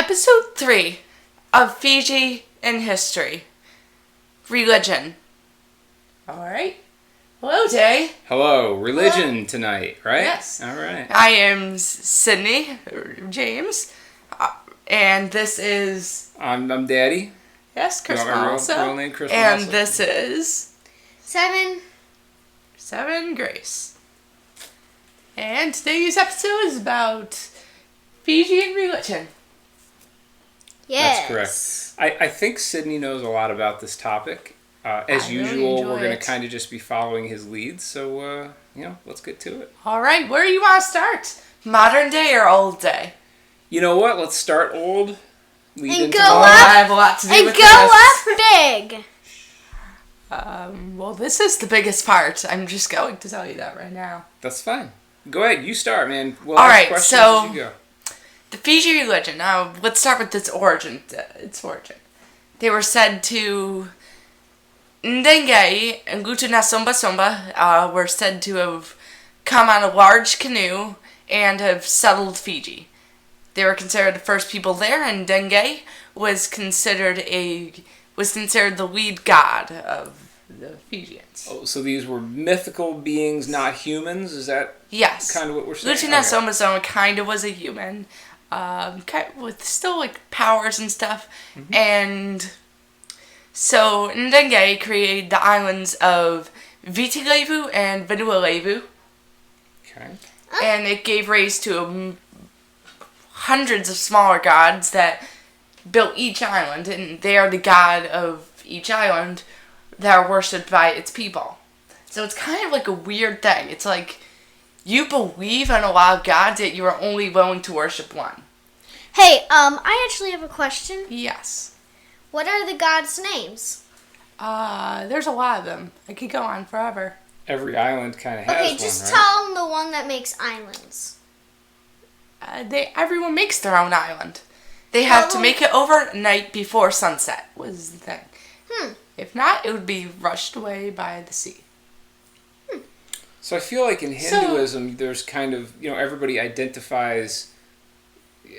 Episode 3 of Fiji in History. Religion. Alright. Hello, Jay. Hello. Religion tonight, right? Yes. Alright. I am Sidney, James, and this is... I'm Daddy. Yes, Chris real name, Chris and Malsa. this is... Seven, Grace. And today's episode is about Fijian religion. yes. That's correct. I think Sidney knows a lot about this topic. As I really usual, enjoy we're going to it. kind of just be following his lead. So, let's get to it. Alright, where do you want to start? Modern day or old day? You know what? Let's start old. Lead And into go modern. up. I have a lot to do And with go this. up big. Well, this is the biggest part. I'm just going to tell you that right now. That's fine. Go ahead. You start, man. We'll All ask right, questions so- as you go. The Fiji religion. Now, let's start with its origin. They were said to... Ndenge and Gutuna Somba Somba were said to have come on a large canoe and have settled Fiji. They were considered the first people there, and Ndenge was considered the lead god of the Fijians. Oh, so these were mythical beings, not humans? Is that Yes. kind of what we're saying? Gutuna Okay. Somba Somba kind of was a human, with still like powers and stuff, and so Ndenge created the islands of Vitilevu and Vanuatu, Okay. and it gave rise to hundreds of smaller gods that built each island, and they are the god of each island that are worshipped by its people. So it's kind of like a weird thing. It's like you believe in a lot of gods, yet you are only willing to worship one. Hey, I actually have a question. Yes. What are the gods' names? There's a lot of them. I could go on forever. Every island kind of has Okay, one, just right? tell them the one that makes islands. Everyone makes their own island. They have to Oh. make it overnight before sunset, was the thing. Hmm. If not, it would be rushed away by the sea. So I feel like in So- Hinduism, there's kind of, everybody identifies,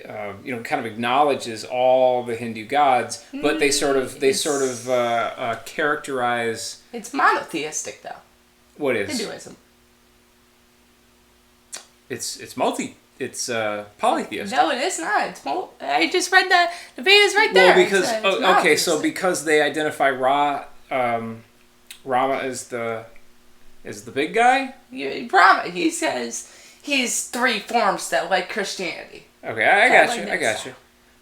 kind of acknowledges all the Hindu gods, but they sort of characterize It's monotheistic, though. what is Hinduism. it's polytheistic. No, it is not. I just read the Vedas right there. Well, because It's okay, so monotheistic. because they identify Rama as the big guy. Brahma, he says he's three forms that like Christianity. Okay, I That got you. like I that got you.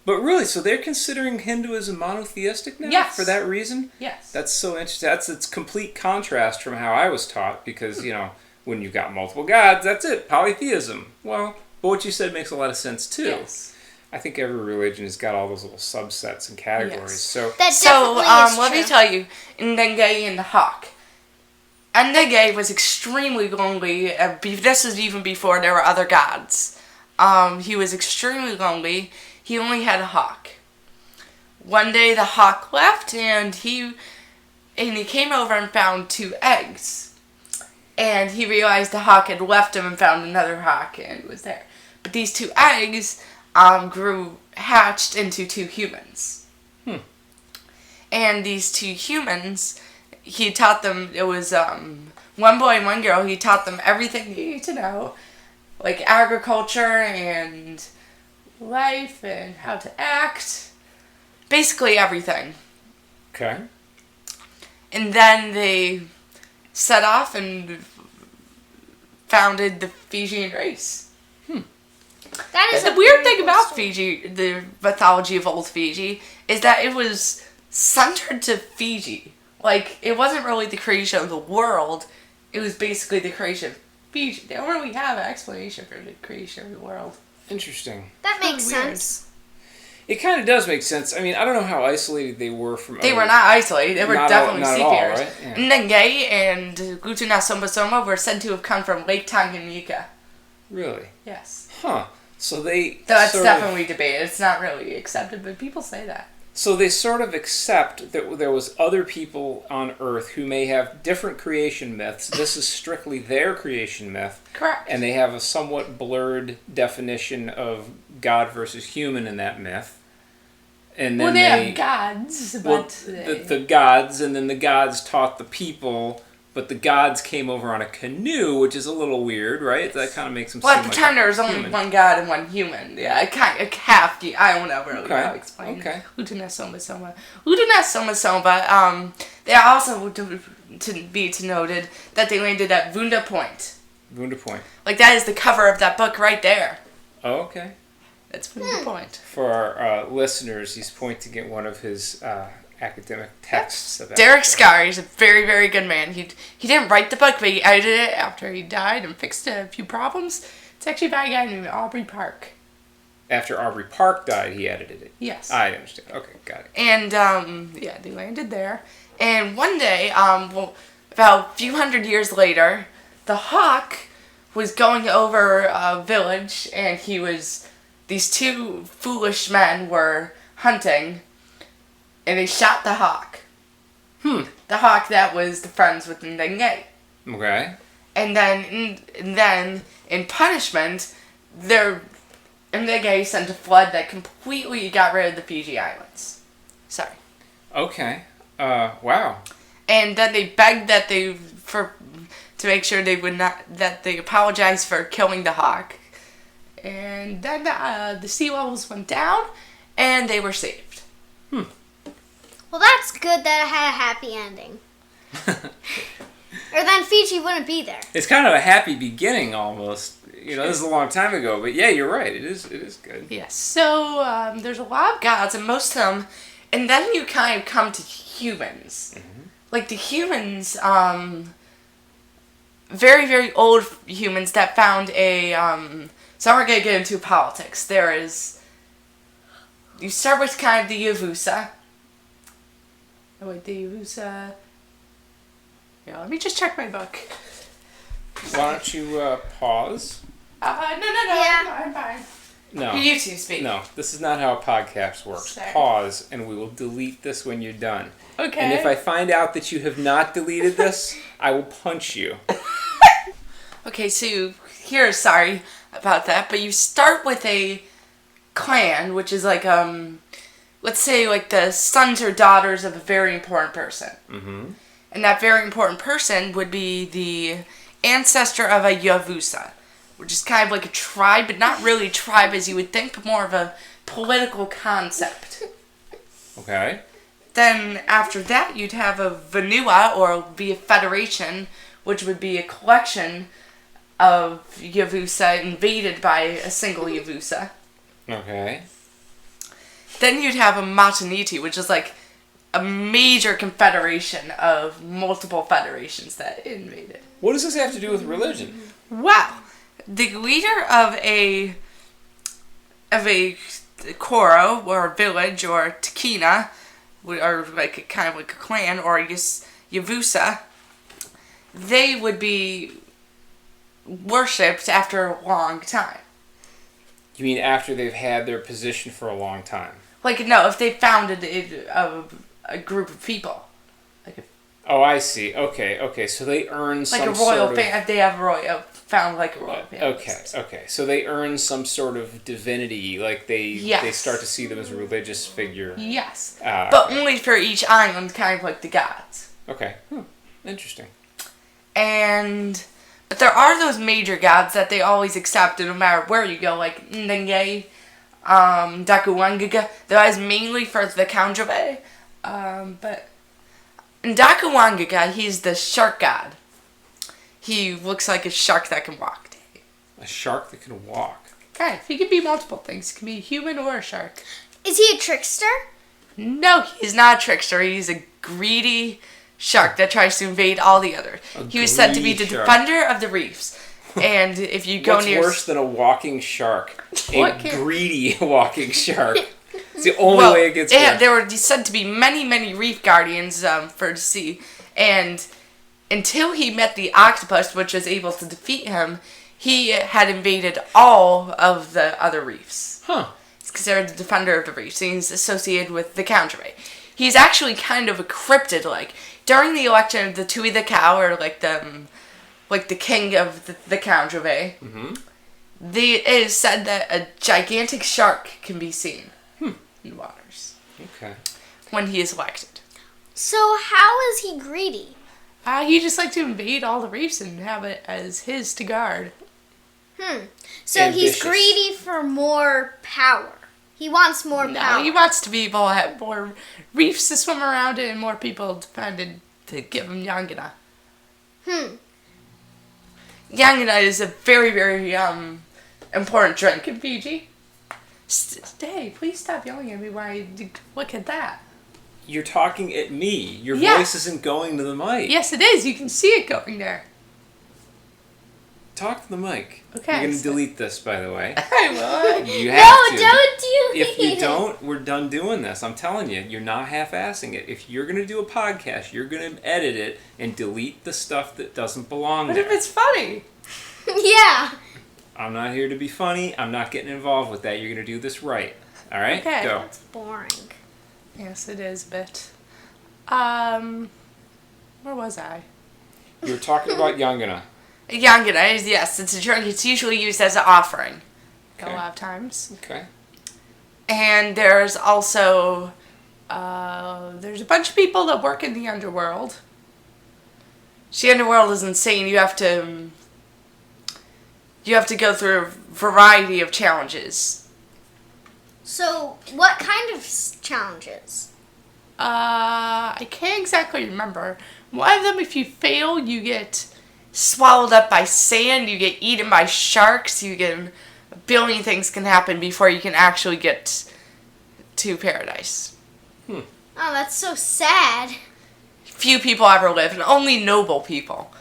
But really, so they're considering Hinduism monotheistic now? Yes. For that reason? Yes. That's so interesting. That's its complete contrast from how I was taught, because, when you've got multiple gods, that's it, polytheism. Well, but what you said makes a lot of sense, too. Yes. I think every religion has got all those little subsets and categories. Yes. So, That So, definitely is let me true. tell you, Ndenge and the hawk. Ndenge was extremely lonely. This was even before there were other gods. He was extremely lonely. He only had a hawk. One day the hawk left, and he came over and found 2 eggs. And he realized the hawk had left him and found another hawk and was there. But these 2 eggs hatched into 2 humans. And these 2 humans, he taught them, it was one boy and one girl, he taught them everything they needed to know, like agriculture and life and how to act, basically everything. okay. And then they set off and founded the Fijian race. That is The a weird very thing cool about story. Fiji, the mythology of old Fiji, is that it was centered to Fiji. Like, it wasn't really the creation of the world, it was basically the creation of Fiji. They don't really have an explanation for the creation of the world. Interesting. That makes Weird. sense. It kind of does make sense. I mean, I don't know how isolated they were from They other... were not isolated, they were Not definitely at all, seafarers. right? Yeah. Ndenge and Gutuna Somba Somba were said to have come from Lake Tanganyika. Really? Yes. Huh. So they That's sort definitely debated. It's not really accepted, but people say that. So they sort of accept that there was other people on Earth who may have different creation myths. This is strictly their creation myth. Correct. And they have a somewhat blurred definition of God versus human in that myth. And then well, they have gods, but the gods, and then the gods taught the people, but the gods came over on a canoe, which is a little weird, right? That kind of makes them well, seem at the like time there was a only human. one god and one human. Yeah, half. I don't know really how to explain. Okay. Udana Soma. They also to noted that they landed at Vunda Point. Vunda Point. Like that is the cover of that book right there. Oh, okay. That's Vunda Point. For our listeners, he's pointing at one of his academic texts. About Derek Scar, he's a very, very good man. He didn't write the book, but he edited it after he died and fixed a few problems. It's actually by a guy named Aubrey Park. After Aubrey Park died, he edited it. Yes. I understand. Okay, got it. And, they landed there. And one day, about a few hundred years later, the hawk was going over a village, and these two foolish men were hunting, and they shot the hawk. The hawk that was the friends with Ndenge. Okay. And then, in punishment, Ndenge sent a flood that completely got rid of the Fiji Islands. Sorry. Okay. Wow. And then they begged to make sure that they apologized for killing the hawk. And then the sea levels went down, and they were saved. Well, that's good that it had a happy ending. Or then Fiji wouldn't be there. It's kind of a happy beginning, almost. This is a long time ago, but yeah, you're right. It is good. Yes. So there's a lot of gods, and most of them, and then you kind of come to humans. Mm-hmm. Like the humans, very, very old humans that found a. So we're gonna get into politics. You start with kind of the Yavusa. Oh wait, the Yavusa. Yeah, let me just check my book. Why don't you pause? No. Yeah. I'm fine. No. You two speak. No, this is not how a podcast works. Sorry. Pause, and we will delete this when you're done. Okay. And if I find out that you have not deleted this, I will punch you. Okay, so sorry about that, but you start with a clan, which is like, let's say like the sons or daughters of a very important person. Mm-hmm. And that very important person would be the ancestor of a Yavusa, which is kind of like a tribe, but not really a tribe as you would think, but more of a political concept. Okay. Then after that, you'd have a Vanua, or be a federation, which would be a collection of Yavusa invaded by a single Yavusa. Okay. Then you'd have a Mataniti, which is like a major confederation of multiple federations that invaded. What does this have to do with religion? Wow. The leader of a Koro, or village, or Takina, or like kind of like a clan, or Yavusa, they would be worshipped after a long time. You mean after they've had their position for a long time? Like, no, if they founded a group of people. Oh, I see. Okay. So they earn some like a royal sort of... family. If they have found like a royal family. Okay. So they earn some sort of divinity. Like they start to see them as a religious figure. Yes. But okay. only for each island, kind of like the gods. Okay. Interesting. But there are those major gods that they always accept no matter where you go, like Ndenge, Ndakuwangaga. That is mainly for the Kanjave. But Ndakuwangaga, he's the shark god. He looks like a shark that can walk. A shark that can walk. Okay, he could be multiple things. He can be a human or a shark. Is he a trickster? No, he's not a trickster. He's a greedy shark that tries to invade all the others. He was said to be the defender of the reefs. And if you go What's near... worse than a walking shark? What A greedy walking shark. It's the only way it gets worse. There were said to be many, many reef guardians for the sea. And until he met the octopus, which was able to defeat him, he had invaded all of the other reefs. Huh. He's considered the defender of the reefs. And he's associated with the Kanjave. He's actually kind of a cryptid, like... During the election of the Tui the Cow, or like the king of the Kanjave, it is said that a gigantic shark can be seen in the waters. Okay. when he is elected. So how is he greedy? He just likes to invade all the reefs and have it as his to guard. So Ambitious. he's greedy for more power. He wants more No, power. he wants to be able to have more reefs to swim around in and more people dependent to give him yangina. Yangina is a very, very important drink in Fiji. Hey, please stop yelling at me while I look at that. You're talking at me. Your Yeah. voice isn't going to the mic. Yes, it is. You can see it going there. Talk to the mic. Okay, You're going to so- delete this, by the way. I will. You No, have to. don't do If you it. don't, we're done doing this. I'm telling you, you're not half-assing it. If you're going to do a podcast, you're going to edit it and delete the stuff that doesn't belong What there. if it's funny? Yeah. I'm not here to be funny. I'm not getting involved with that. You're going to do this right. All right? Okay. Go. That's boring. Yes, it is a bit. Where was I? You were talking about Yangana. Yangina is, yes, it's a drink. It's usually used as an offering Okay. a lot of times. Okay. And there's also, there's a bunch of people that work in the underworld. The underworld is insane. You have to go through a variety of challenges. So, what kind of challenges? I can't exactly remember. One of them, if you fail, you get swallowed up by sand, you get eaten by sharks, you get a billion things can happen before you can actually get to paradise. Oh, that's so sad. Few people ever live, and only noble people.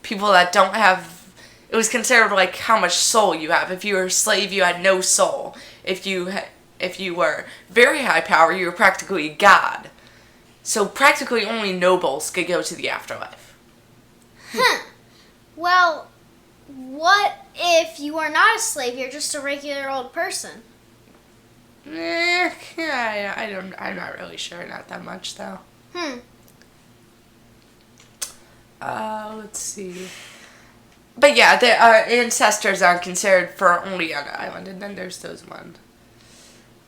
People that don't have... It was considered like how much soul you have. If you were a slave, you had no soul. If you were very high power, you were practically a god. So practically only nobles could go to the afterlife. Well, what if you are not a slave, you're just a regular old person? I'm not really sure. Not that much, though. Let's see. But yeah, our ancestors are considered for only on the island, and then there's those one.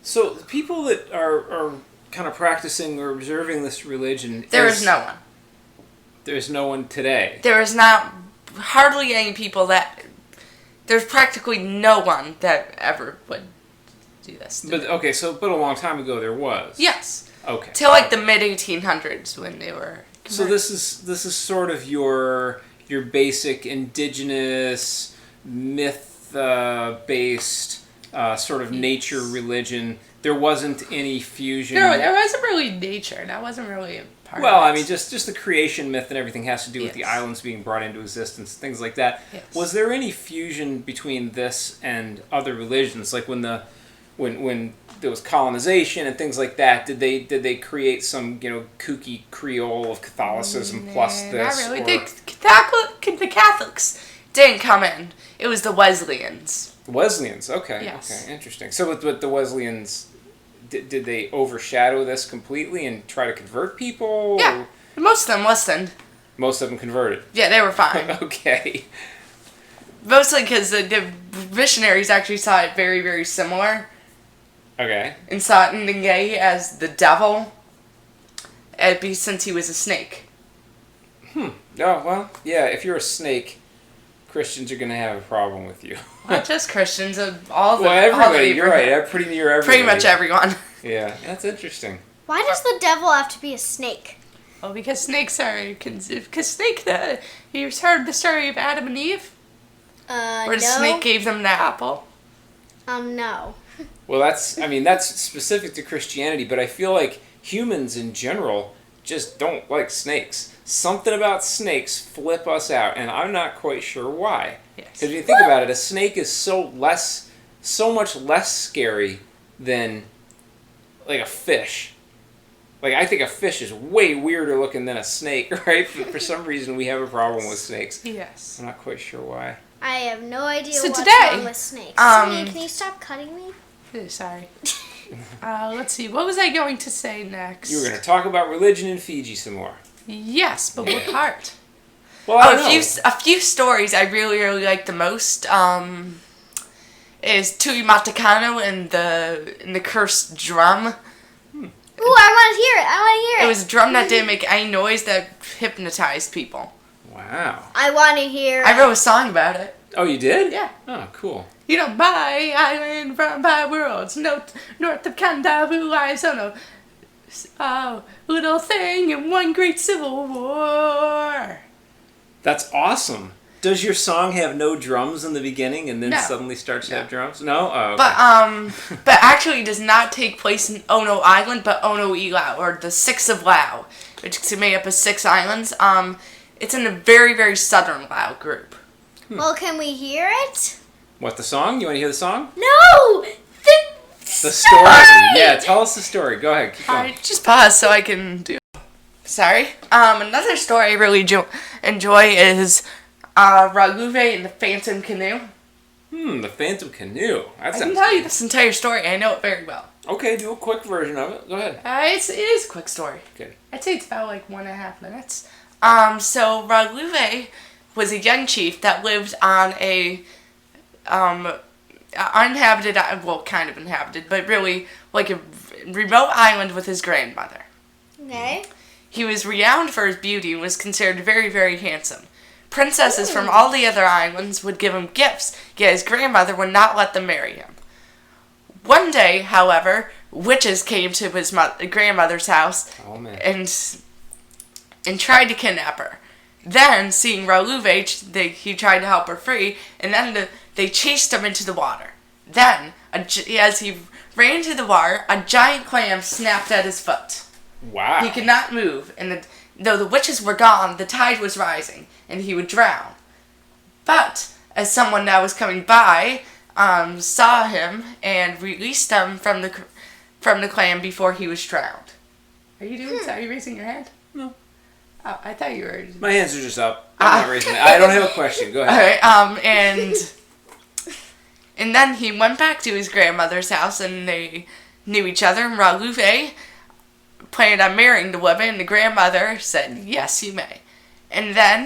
So the people that are kind of practicing or observing this religion... There is no one. There's no one today. There is not hardly any people that... There's practically no one that ever would do this. But a long time ago there was. Yes. Okay. Till like the mid-1800s when they were... So this is sort of your basic indigenous myth based sort of nature religion. There wasn't any fusion. There wasn't really nature. That wasn't really a part Well, of it. I mean, just the creation myth and everything has to do with the Yes. islands being brought into existence, things like that. Yes. Was there any fusion between this and other religions? Like when there was colonization and things like that, did they create some kooky Creole of Catholicism plus this? Not really. Or The Catholics didn't come in. It was the Wesleyans. Wesleyans? Okay, Yes. okay, interesting. So with the Wesleyans, did they overshadow this completely and try to convert people? Yeah. Most of them listened. Most of them converted. Yeah, they were fine. Okay. Mostly because the missionaries actually saw it very, very similar. Okay. And saw Ndenge as the devil. Since he was a snake. Oh, well, yeah, if you're a snake, Christians are going to have a problem with you. Not just Christians, everybody. You're right. Pretty near everybody. Pretty much everyone. Yeah, that's interesting. Why does the devil have to be a snake? Well, because snakes are... Because snake... You've heard the story of Adam and Eve? Where the no. snake gave them the apple? No. Well, that's specific to Christianity, but I feel like humans in general just don't like snakes. Something about snakes flip us out, and I'm not quite sure why. Yes. Because if you think about it, a snake is so much less scary than like a fish. Like, I think a fish is way weirder looking than a snake, right? But for some reason, we have a problem with snakes. Yes. I'm not quite sure why. I have no idea So what's today, wrong with snakes. um, Sidney, can you stop cutting me? Sorry. Let's see. What was I going to say next? You were going to talk about religion in Fiji some more. Yes, but what part? Well, I don't know. A few stories I really, really like the most is Tui Matakano and the cursed drum. I want to hear it. I want to hear it. It was a drum that didn't make any noise that hypnotized people. Wow. I want to hear I wrote a song about it. Oh, you did? Yeah. Oh, cool. You know, by island from by worlds, north of Kandavu lies little thing in one great civil war. That's awesome. Does your song have no drums in the beginning and then No. suddenly starts to No. have drums? No? Oh, okay. But actually it does not take place in Ono Island, but Ono Ilau, or the Six of Lao, which is made up of 6 islands. It's in a very, very southern Lao group. Well, can we hear it? What, the song? You want to hear the song? No! The story. Yeah, tell us the story. Go ahead. Keep going. Alright, just pause so I can do. Sorry. Another story I really enjoy is Raluve and the Phantom Canoe. The Phantom Canoe. That I sounds can tell you this entire story. I know it very well. Okay, do a quick version of it. Go ahead. It is a quick story. Okay. I'd say it's about like 1.5 minutes. So Raluve was a young chief that lived on a uninhabited, well, kind of inhabited, but really like a remote island with his grandmother. Okay. He was renowned for his beauty and was considered very, very handsome. Princesses from all the other islands would give him gifts, yet his grandmother would not let them marry him. One day, however, witches came to his grandmother's house and tried to kidnap her. Then, seeing Raluve, he tried to help her free, and then they chased him into the water. Then, as he ran into the water, a giant clam snapped at his foot. Wow. He could not move, and though the witches were gone, the tide was rising, and he would drown. But, as someone that was coming by saw him and released him from the clam before he was drowned. Are you doing so? Are you raising your hand? No. Oh, I thought you were. My hands are just up. I'm not raising it. I don't have a question. Go ahead. Alright, and then he went back to his grandmother's house, and they knew each other, and Raluve planned on marrying the woman, and the grandmother said, yes, you may. And then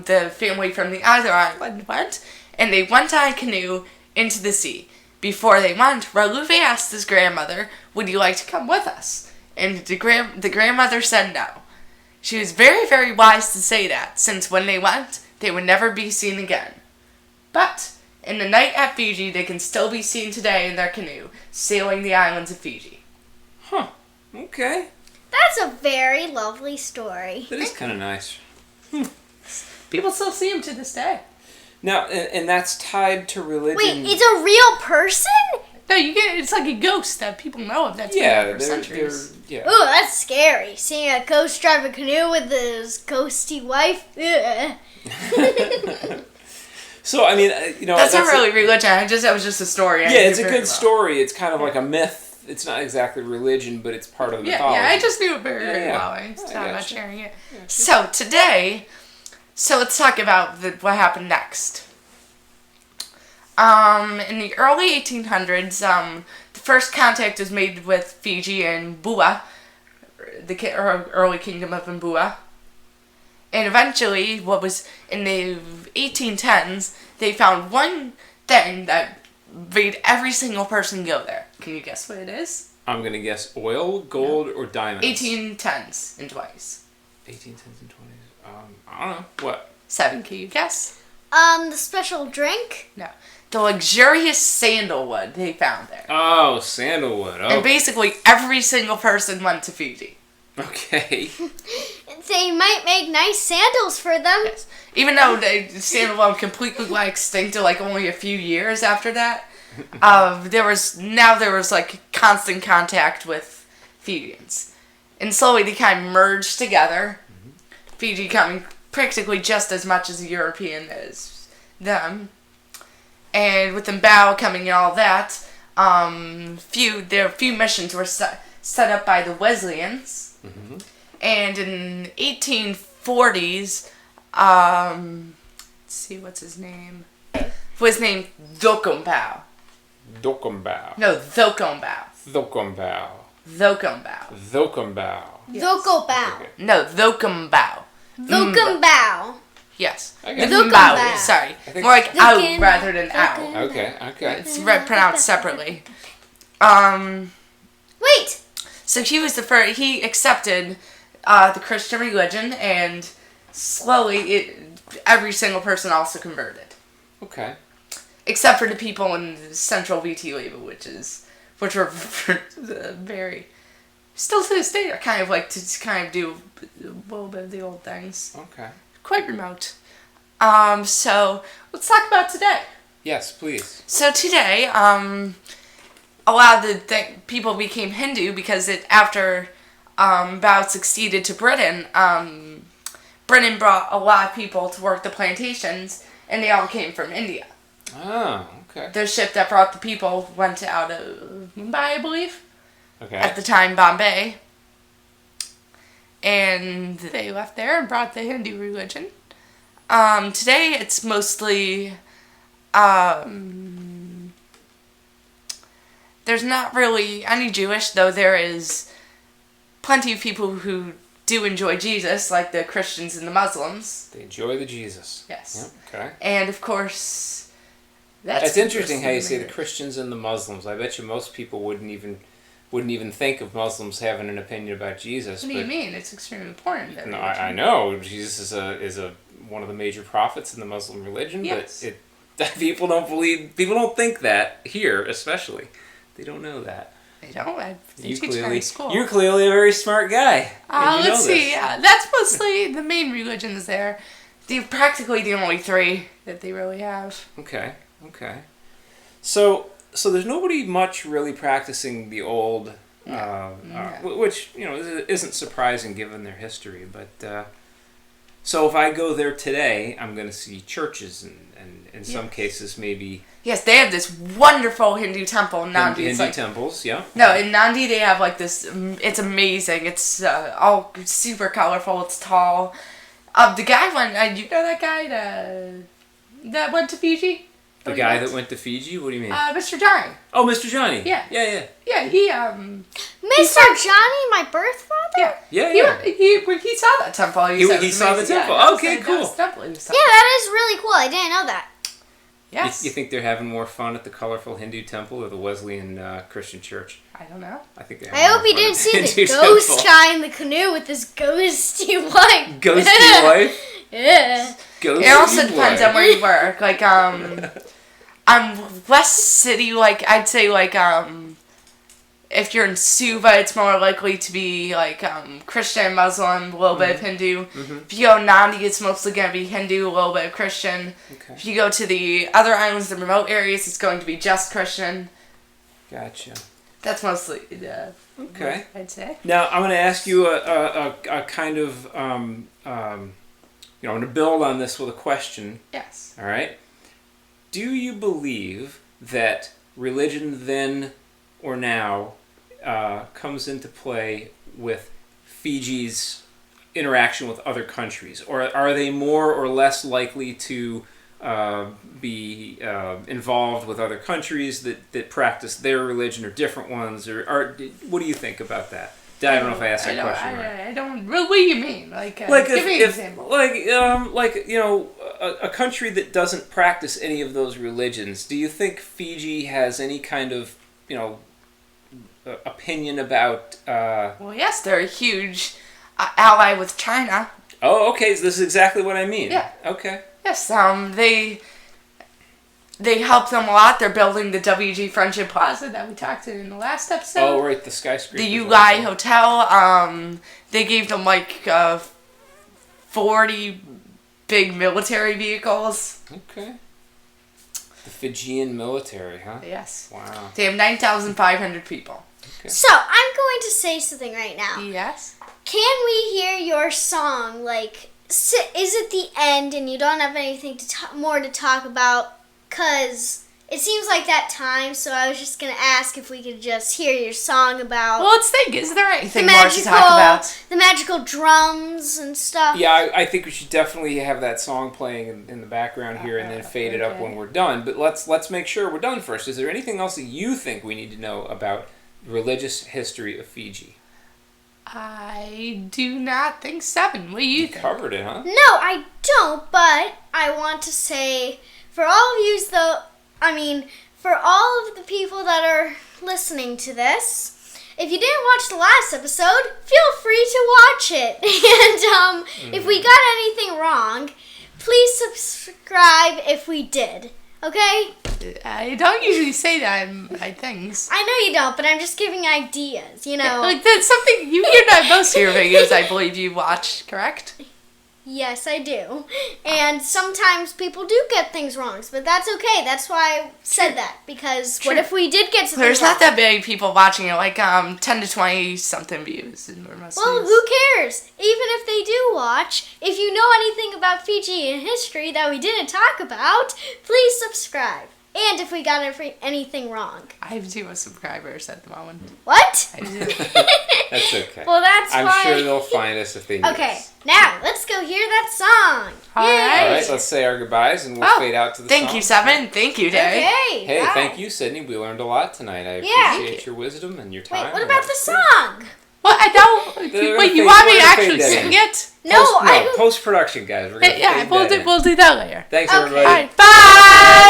the family from the other island went, and they went on a canoe into the sea. Before they went, Raluve asked his grandmother, would you like to come with us? And the grandmother said no. She was very, very wise to say that, since when they went, they would never be seen again. But, in the night at Fiji, they can still be seen today in their canoe, sailing the islands of Fiji. Huh. Okay. That's a very lovely story. That is kind of nice. People still see him to this day. Now, and that's tied to religion. Wait, it's a real person? No, it's like a ghost that people know of that's been yeah, there for centuries. yeah. Ooh, that's scary. Seeing a ghost drive a canoe with his ghosty wife. Ugh. So, I mean, That's not really religion. That was just a story. Yeah, it's a good story. It's kind of like a myth. It's not exactly religion, but it's part of the mythology. Yeah, I just knew it very, very well. I thought about sharing it. So, today, let's talk about what happened next. In the early 1800s, the first contact was made with Fiji and Bua, the early kingdom of Mbua. And eventually, what was in the 1810s, they found one thing that made every single person go there. Can you guess what it is? I'm going to guess oil, gold, or diamonds. 1810s and 20s. 1810s and 20s. I don't know. What? 7, can you guess? The special drink? No. The luxurious sandalwood they found there. Oh, sandalwood. Oh. And basically every single person went to Fiji. Okay. They might make nice sandals for them. Yes. Even though the sandalwood completely went extinct to only a few years after that, there was constant contact with Fijians. And slowly they kind of merged together. Mm-hmm. Fiji coming practically just as much as a European as them. And with the bow coming and all that, there were few missions were set up by the Wesleyans. Mm-hmm. And in 1840s, let's see, what's his name? Was named Dokombao. Dokombao. No, Thokombao. Thokombao. Thokombao. Thokombao. Yes. Thokobao. Okay. No, Thokombao. Thokombao. Yes. Okay. Thokombao. Sorry. More like ow rather than ow. Okay. It's pronounced separately. Wait. So he was the first. He accepted the Christian religion, and slowly, every single person also converted. Okay. Except for the people in Central VT label, which were very, still to this day, are kind of like to kind of do a little bit of the old things. Okay. Quite remote. So let's talk about today. Yes, please. So today, a lot of the people became Hindu because after Bao succeeded to Britain, Britain brought a lot of people to work the plantations, and they all came from India. Oh, okay. The ship that brought the people went out of Mumbai, I believe. Okay. At the time, Bombay. And they left there and brought the Hindu religion. Today, it's mostly... there's not really any Jewish, though there is plenty of people who do enjoy Jesus, like the Christians and the Muslims. They enjoy the Jesus. Yes. Yep, okay. And, of course... That's interesting how you say the Christians and the Muslims. I bet you most people wouldn't even think of Muslims having an opinion about Jesus. What do you mean? It's extremely important. No, I know Jesus is a one of the major prophets in the Muslim religion, yes. But people don't think that here, especially. They don't know that. They don't. They teach that in school. You're clearly a very smart guy. Let's see. Yeah, that's mostly the main religions there. They're practically the only three that they really have. Okay. So there's nobody much really practicing the old, which isn't surprising given their history. But so if I go there today, I'm going to see churches and in some cases maybe. Yes, they have this wonderful Hindu temple in Nandi. Hindu temples, yeah. No, in Nandi they have like this. It's amazing. It's all super colorful. It's tall. The guy went. You know that guy that went to Fiji. The guy that went to Fiji? What do you mean? Mr. Johnny. Oh, Mr. Johnny. Yeah. Yeah, he Mr. Johnny, my birth father? Yeah. He saw that temple. He saw the temple. Okay, cool. Yeah, that is really cool. I didn't know that. Yes. You think they're having more fun at the colorful Hindu temple or the Wesleyan Christian church? I don't know. I hope he didn't see the ghost guy in the canoe with this ghosty wife. Ghosty wife? Yeah. Ghosty it also depends wife. on where you work. Like, I'm less city, like, I'd say, like, if you're in Suva, it's more likely to be, like, Christian, Muslim, a little bit of Hindu. Mm-hmm. If you go to Nandi, it's mostly going to be Hindu, a little bit of Christian. Okay. If you go to the other islands, the remote areas, it's going to be just Christian. Gotcha. That's mostly okay. I'd say. Now, I'm going to ask you a kind of, I'm going to build on this with a question. Yes. All right? Do you believe that religion then or now comes into play with Fiji's interaction with other countries? Or are they more or less likely to be involved with other countries that practice their religion or different ones? Or what do you think about that? I don't know if I asked that question right. I don't. What do you mean? Give me an example. A country that doesn't practice any of those religions. Do you think Fiji has any kind of opinion about? Well, yes, they're a huge ally with China. Oh, okay. So this is exactly what I mean. Yeah. Okay. Yes. They help them a lot. They're building the WG Friendship Plaza that we talked to in the last episode. Oh, right, the skyscraper. The Ulai Hotel. They gave them 40 big military vehicles. Okay. The Fijian military, huh? Yes. Wow. They have 9,500 people. Okay. So, I'm going to say something right now. Yes. Can we hear your song? Is it the end and you don't have anything more to talk about? Because it seems like that time, so I was just going to ask if we could just hear your song about... Well, let's think. Is there anything more to talk about? The magical drums and stuff. Yeah, I think we should definitely have that song playing in the background here and then fade it up when we're done. But let's make sure we're done first. Is there anything else that you think we need to know about the religious history of Fiji? I do not think so. What do you think? Covered it, huh? No, I don't, but I want to say... For all of the people that are listening to this, if you didn't watch the last episode, feel free to watch it. And if we got anything wrong, please subscribe if we did. Okay? I don't usually say that in my things. I know you don't, but I'm just giving ideas, you know. Like, that's something you hear that most of your videos, I believe you watch, correct? Yes, I do. And sometimes people do get things wrong, but that's okay. That's why I said that, because what if we did get something There's wrong? not that many people watching it, like 10 to 20 something views. Well, who cares? Even if they do watch, if you know anything about Fijian history that we didn't talk about, please subscribe. And if we got anything wrong. I have 0 subscribers at the moment. What? I do. That's okay. Well, that's I'm why... sure they'll find us if they need Okay, us. now let's go hear that song. All Yay. right. All right, let's say our goodbyes and we'll fade out to the Thank song. you, Seven. Thank you, Dave. Okay. Hey, bye. thank you, Sidney. We learned a lot tonight. I Yeah. appreciate your wisdom and your time. Wait, what and about that the was great. song? Well, I don't. They're Wait, gonna you fade- want me we're to gonna actually fade that sing in. it? No, Post-production, guys. We're gonna Yeah, fade we'll that do. in. We'll do that later. Thanks, Okay. everybody. All right. Bye.